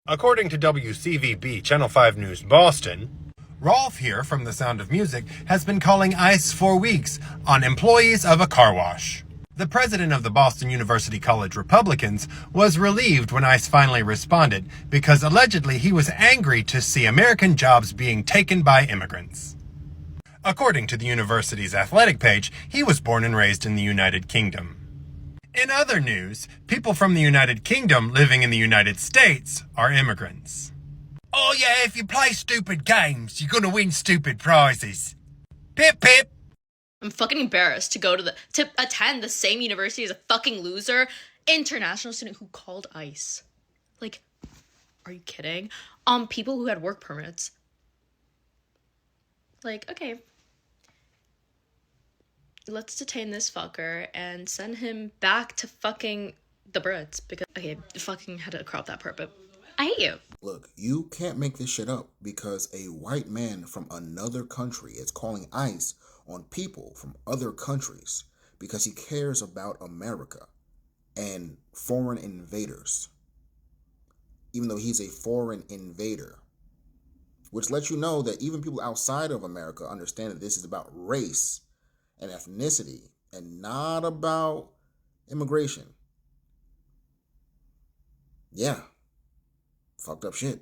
According to WCVB Channel 5 News Boston, Rolf here from The Sound of Music has been calling ICE for weeks on employees of a car wash. The president of the Boston University College Republicans was relieved when ICE finally responded because allegedly he was angry to see American jobs being taken by immigrants. According to the university's athletic page, he was born and raised in the United Kingdom. In other news, people from the United Kingdom living in the United States are immigrants. Oh yeah, if you play stupid games, you're gonna win stupid prizes. Pip pip! I'm fucking embarrassed to attend the same university as a fucking loser international student who called ICE. Like, are you kidding? People who had work permits. Like, okay, let's detain this fucker and send him back to fucking the Brits because, okay, fucking had to crop that part, but I hate you. Look, you can't make this shit up because a white man from another country is calling ICE on people from other countries because he cares about America and foreign invaders, even though he's a foreign invader, which lets you know that even people outside of America understand that this is about race and ethnicity and not about immigration. Yeah, fucked up shit.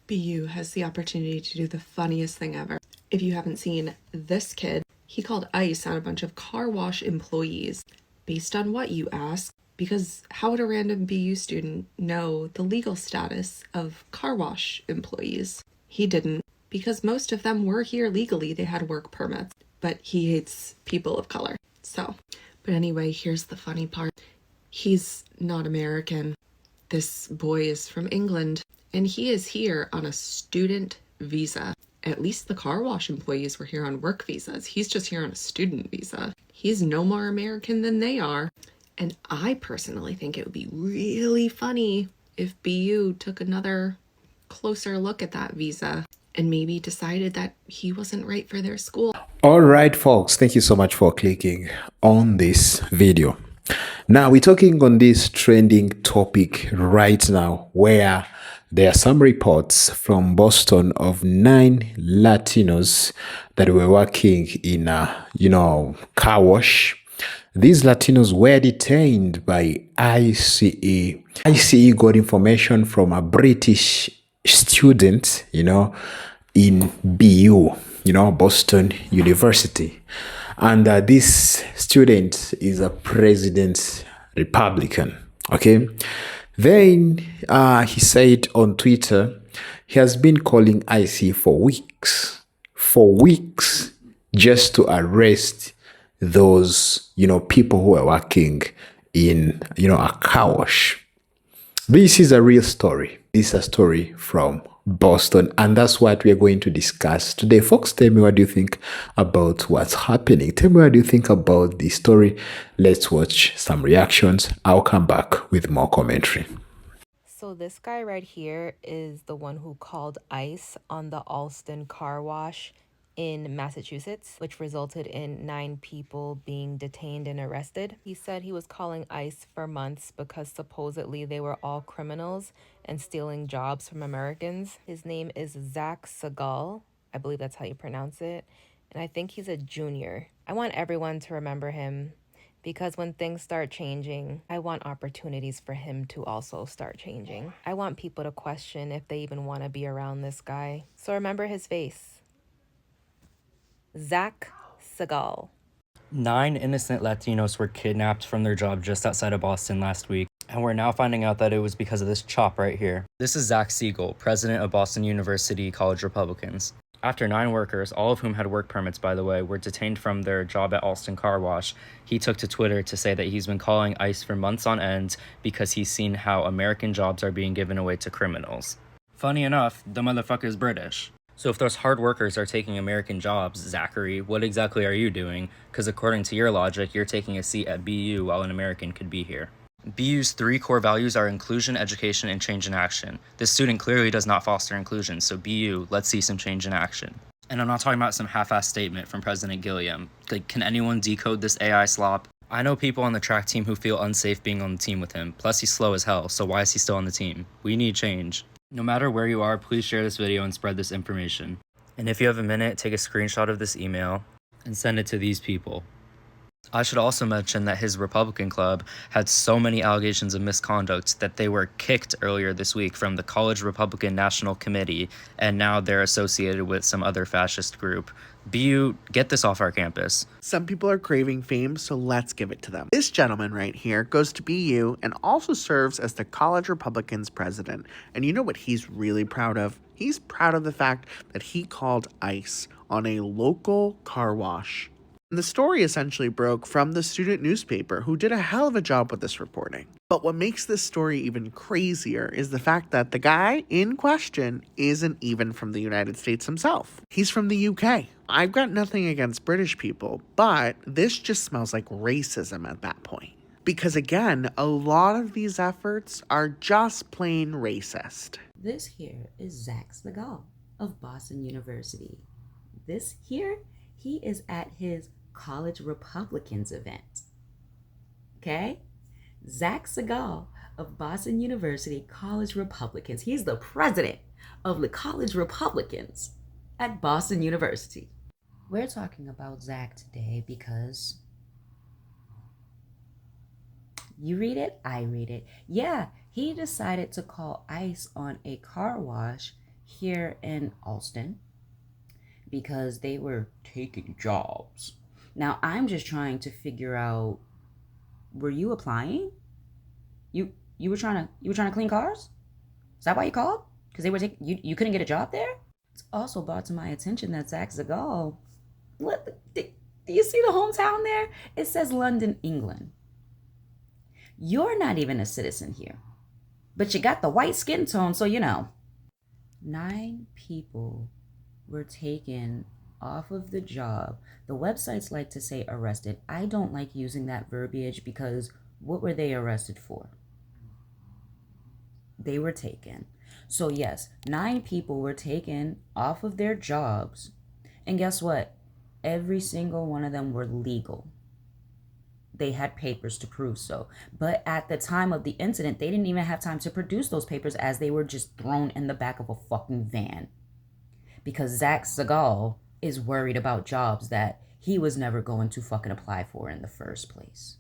BU has the opportunity to do the funniest thing ever. If you haven't seen this kid, he called ICE on a bunch of car wash employees. Based on what, you ask? Because how would a random BU student know the legal status of car wash employees? He didn't, because most of them were here legally. They had work permits, but he hates people of color. But anyway, here's the funny part. He's not American. This boy is from England, and he is here on a student visa. At least the car wash employees were here on work visas. He's just here on a student visa. He's no more American than they are. And I personally think it would be really funny if BU took another closer look at that visa and maybe decided that he wasn't right for their school. All right, folks, thank you so much for clicking on this video. Now we're talking on this trending topic right now, where there are some reports from Boston of 9 Latinos that were working in a, car wash. These Latinos were detained by ICE. ICE got information from a British student, in BU, Boston University. And this student is a president Republican, okay? Then he said on Twitter, he has been calling ICE for weeks, just to arrest those, people who are working in, a car wash. This is a real story. This is a story from Boston, and that's what we are going to discuss today. Folks, tell me what do you think about what's happening. Tell me what do you think about the story. Let's watch some reactions. I'll come back with more commentary. So this guy right here is the one who called ICE on the Allston car wash in Massachusetts, which resulted in 9 people being detained and arrested. He said he was calling ICE for months because supposedly they were all criminals and stealing jobs from Americans. His name is Zac Segal. I believe that's how you pronounce it. And I think he's a junior. I want everyone to remember him because when things start changing, I want opportunities for him to also start changing. I want people to question if they even want to be around this guy. So remember his face. Zac Segal. 9 innocent Latinos were kidnapped from their job just outside of Boston last week, and we're now finding out that it was because of this chop right here. This is Zac Segal, president of Boston University College Republicans. After 9 workers, all of whom had work permits by the way, were detained from their job at Allston Car Wash, he took to Twitter to say that he's been calling ICE for months on end because he's seen how American jobs are being given away to criminals. Funny enough, the motherfucker's British. So if those hard workers are taking American jobs, Zachary, what exactly are you doing? Because according to your logic, you're taking a seat at BU while an American could be here. BU's 3 core values are inclusion, education, and change in action. This student clearly does not foster inclusion, so BU, let's see some change in action. And I'm not talking about some half-assed statement from President Gilliam. Like, can anyone decode this AI slop? I know people on the track team who feel unsafe being on the team with him, plus he's slow as hell, so why is he still on the team? We need change. No matter where you are, please share this video and spread this information. And if you have a minute, take a screenshot of this email and send it to these people. I should also mention that his Republican club had so many allegations of misconduct that they were kicked earlier this week from the College Republican National Committee, and now they're associated with some other fascist group. BU, get this off our campus. Some people are craving fame, so let's give it to them. This gentleman right here goes to BU and also serves as the College Republicans president. And you know what he's really proud of? He's proud of the fact that he called ICE on a local car wash. And the story essentially broke from the student newspaper, who did a hell of a job with this reporting. But what makes this story even crazier is the fact that the guy in question isn't even from the United States himself. He's from the UK. I've got nothing against British people, but this just smells like racism at that point. Because again, a lot of these efforts are just plain racist. This here is Zac Segal of Boston University. This here, he is at his College Republicans event. Okay? Zac Segal of Boston University College Republicans. He's the president of the College Republicans at Boston University. We're talking about Zac today because you read it, I read it. Yeah, he decided to call ICE on a car wash here in Allston because they were taking jobs. Now, I'm just trying to figure out, were you applying? You were trying to clean cars? Is that why you called? Because they were you couldn't get a job there? It's also brought to my attention that Zac Segal, do you see the hometown there? It says London, England. You're not even a citizen here, but you got the white skin tone, so you know. 9 people were taken off of the job. The websites like to say arrested. I don't like using that verbiage because what were they arrested for? They were taken. So yes, 9 people were taken off of their jobs. And guess what? Every single one of them were legal. They had papers to prove so. But at the time of the incident, they didn't even have time to produce those papers as they were just thrown in the back of a fucking van. Because Zac Segal is worried about jobs that he was never going to fucking apply for in the first place.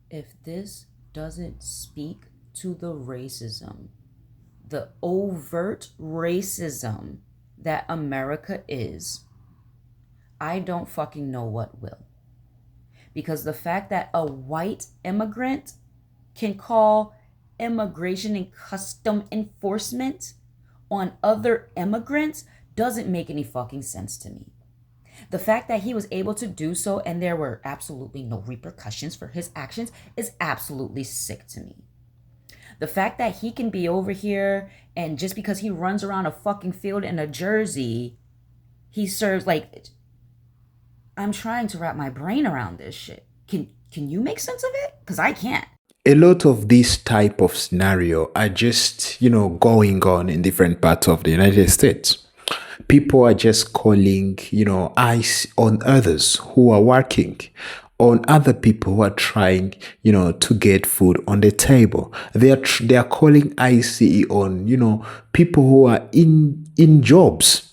If this doesn't speak to the racism, the overt racism that America is, I don't fucking know what will. Because the fact that a white immigrant can call immigration and custom enforcement on other immigrants doesn't make any fucking sense to me. The fact that he was able to do so and there were absolutely no repercussions for his actions is absolutely sick to me. The fact that he can be over here and just because he runs around a fucking field in a jersey, he serves like... I'm trying to wrap my brain around this shit. Can you make sense of it? Because I can't. A lot of this type of scenario are just, going on in different parts of the United States. People are just calling, ICE on others who are working, on other people who are trying, to get food on the table. They are calling ICE on, people who are in jobs.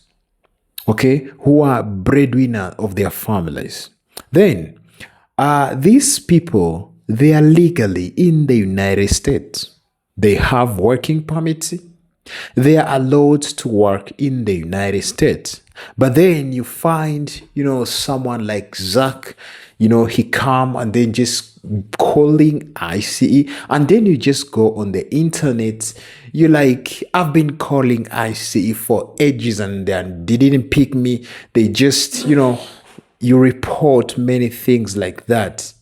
Okay, who are breadwinner of their families. Then, these people, they are legally in the United States. They have working permits. They are allowed to work in the United States. But then you find, someone like Zac, he come and then just calling ICE. And then you just go on the internet. You're like, I've been calling ICE for ages and then they didn't pick me. They just, you report many things like that.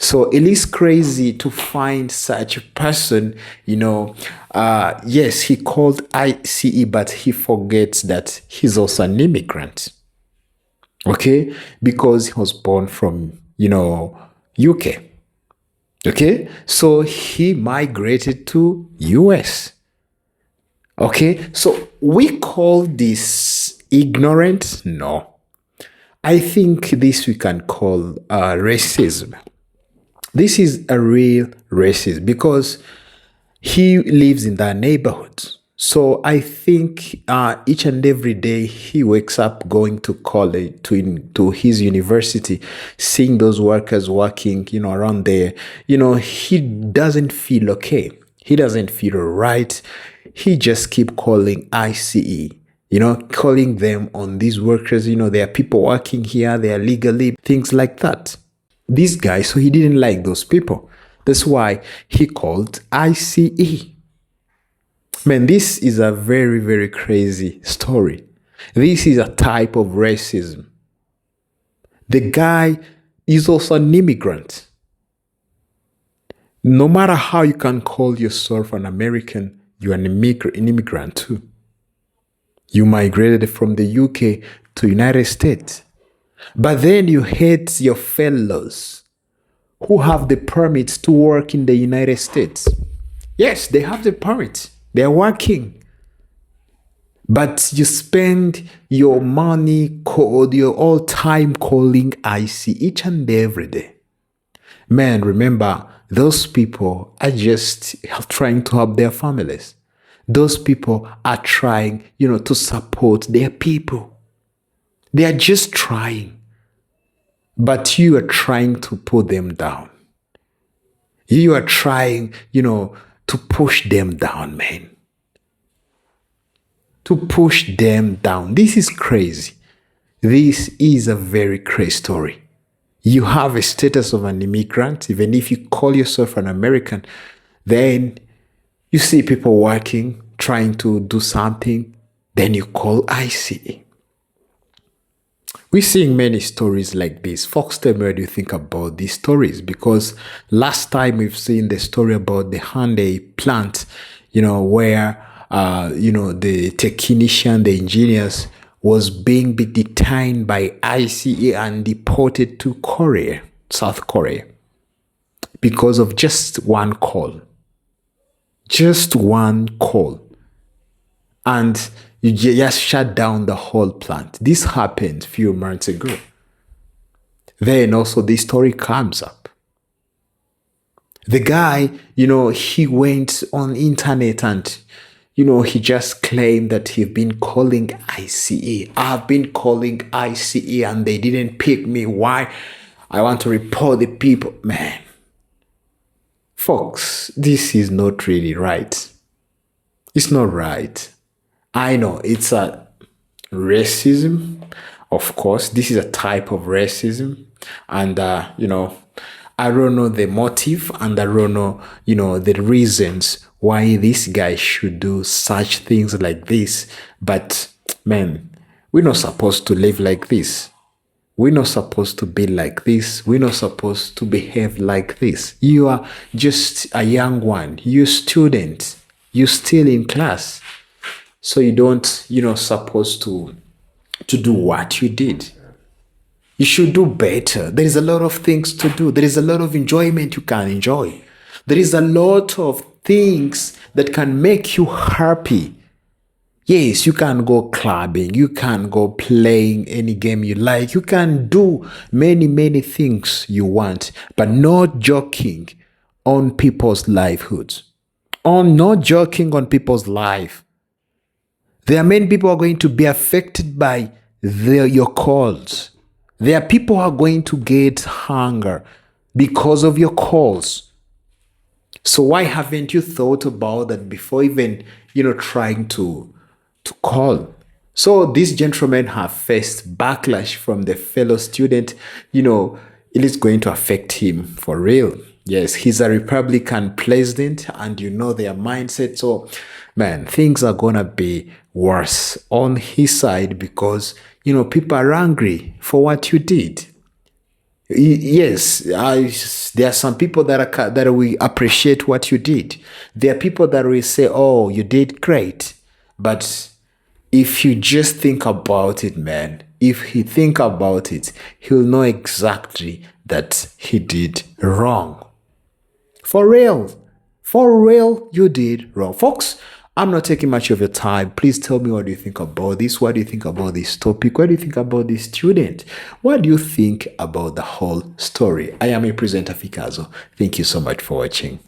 So it is crazy to find such a person, yes, he called ICE, but he forgets that he's also an immigrant. Okay? Because he was born from, UK. Okay? So he migrated to US. Okay? So we call this ignorant? No. I think this we can call racism. This is a real racist because he lives in that neighborhood. So I think each and every day he wakes up going to college, to his university, seeing those workers working, around there. He doesn't feel okay. He doesn't feel right. He just keep calling ICE. Calling them on these workers. There are people working here. They are legally, things like that. This guy, so he didn't like those people. That's why he called ICE. Man, this is a very, very crazy story. This is a type of racism. The guy is also an immigrant. No matter how you can call yourself an American, you're an immigrant too. You migrated from the UK to United States. But then you hate your fellows who have the permits to work in the United States. Yes, they have the permit. They're working. But you spend your money, your all time calling IC each and every day. Man, remember, those people are just trying to help their families. Those people are trying, to support their people. They are just trying. But you are trying to put them down. You are trying, to push them down, man. To push them down. This is crazy. This is a very crazy story. You have a status of an immigrant, even if you call yourself an American, then you see people working, trying to do something, then you call ICE. We're seeing many stories like this. Folks, tell me what you think about these stories, because last time we've seen the story about the Hyundai plant, where, the technician, the engineers was being detained by ICE and deported to Korea, South Korea, because of just one call. Just one call. And you just shut down the whole plant. This happened a few months ago. Then also this story comes up. The guy, he went on internet and, he just claimed that he'd been calling ICE. I've been calling ICE and they didn't pick me. Why? I want to report the people. Man, folks, this is not really right. It's not right. I know it's a racism. Of course, this is a type of racism. And, I don't know the motive and I don't know, the reasons why this guy should do such things like this. But, man, we're not supposed to live like this. We're not supposed to be like this. We're not supposed to behave like this. You are just a young one. You're a student. You're still in class. So you don't, supposed to do what you did. You should do better. There is a lot of things to do. There is a lot of enjoyment you can enjoy. There is a lot of things that can make you happy. Yes, you can go clubbing. You can go playing any game you like. You can do many, many things you want, but not joking on people's livelihoods. Not joking on people's life. There are many people who are going to be affected by your calls. There are people who are going to get hunger because of your calls. So why haven't you thought about that before even, trying to call? So these gentlemen have faced backlash from the fellow student. It is going to affect him for real. Yes, he's a Republican president and their mindset. So, man, things are going to be worse on his side because, people are angry for what you did. Yes, there are some people that will appreciate what you did. There are people that will say, oh, you did great. But if you just think about it, man, if he think about it, he'll know exactly that he did wrong. For real, you did wrong. Folks, I'm not taking much of your time. Please tell me what do you think about this? What do you think about this topic? What do you think about this student? What do you think about the whole story? I am a presenter, Fikazo. Thank you so much for watching.